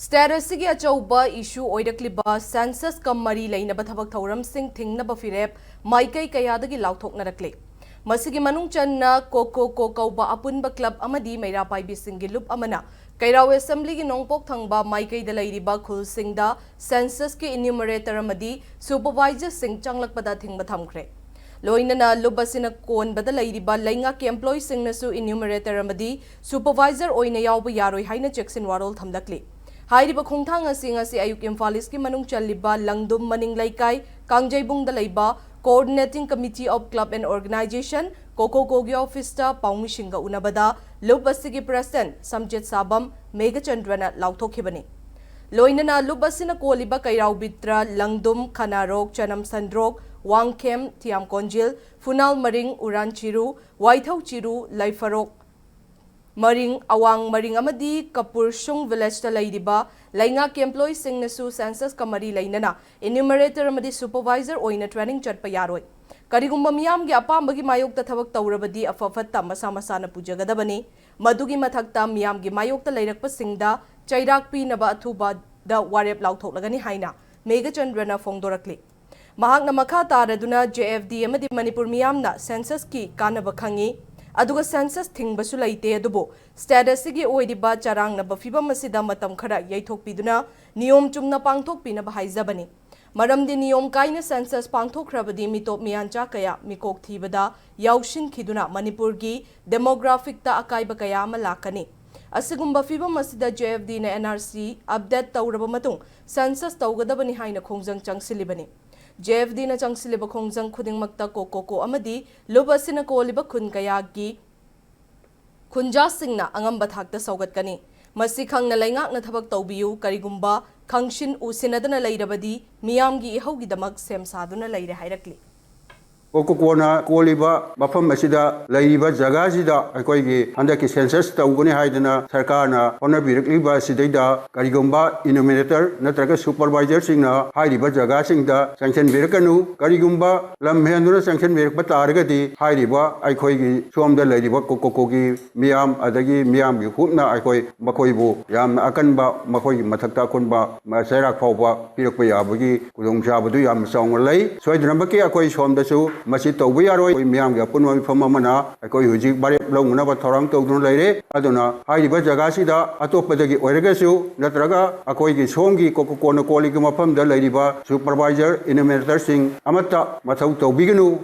Status sigi achauba issue oirakliba census kamari lainaba thabak thauramsing thingnaba firep maikai kayadagi lauthoknarakle masigi manung channa Cococo kauba apunba club amadi meira paibi singi lup amana Keirao assembly gi nongpok thangba maikai da lairiba khulsingda census ki enumerator amadi supervisor sing changlakpada thingba thamkhre loinana lubasina konbada lairiba lainga ki employee singnasu enumerator amadi supervisor oina yawba yaroi haina cheksin warol thamlakli Hairiba khongthang asi ayuk Imphal ki manung challiba Langdum maning laikai Kangjebung da leiba Coordinating Committee of Club and Organization Cococo gi office ta paumishinga unabada lub asigi president Samjet Sabam Megachandrana lauthokibani loinana lub asina koliba Keirao bitra Langdum Khanarok Chanam Sandrok Wangkem Tiam Konjil Funal Maring Uran Chiru Waithau Chiru Laifarok Maring Awang Maring amadi Kapursung village ta lairiba lainga ki employee singnasu census kamari lainana enumerator amadi supervisor oina training chatpa yaroi karigumba miyam gi apambagi mayok ta thabak tawrabadi afafatta masa masana pujagadabani madugi mathakta miyam gi mayok ta leirakpa singda chairak pinaba athuba da warep lauthoklagani haina Megachandrana fongdorakli mahakna makha taraduna JFD amadi Manipur miyamna census ki kanaba khangi aduga census thingbasu laite adubo status sigi oidiba charangna bafibam asida matam khara yaithokpiduna niyom chumna pangthokpina haizabani maramdi niyom kaina census pangthokhrabadi mitop miyancha kaya mikok thibada yaushin khiduna Manipur gi demographic ta akaiba kaya ama lakani asigumba fibam asida JFD na NRC update tawraba matung census tawgadabani haina khongjang changsilibani JFD na changsileba khongjang khudingmakta Cococo amadi lubasina koliba khun kayagi khunja singna angamba thakta saugatkani masi khangna laingak na thabak tawbiyu karigumba khangshin usinadana lairabadi miyamgi ihaugi damak sem saduna laire hairakli Cococo na koliba mafam asida laiba jaga sida akoigi handaki census tawgani haidana sarkarna honabirikliba sidaida karigumba enumerator natraga supervisor singna hairiba jaga singda sanction birakanu karigumba lamhenduna sanction birakpa taragadi hairiba akoigi somda laiba Cococo gi miyam adagi miyam gi hupna akoi makoibu yamna akanba makoi mathakta konba masairak phawba pirakpa yabagi kudongchabadu yam songlai soidnambaki akoi somdasu Masi tawbi yaroi miyam ga punwa mifam amana akoi hujik barep longna thorang tawdun laire aduna hairiba jaga sida atopadagi oiragasu natraga akoi gi somgi Cococo na koli gi mafam da lairiba supervisor enumerator sing amata mathau tawbiganu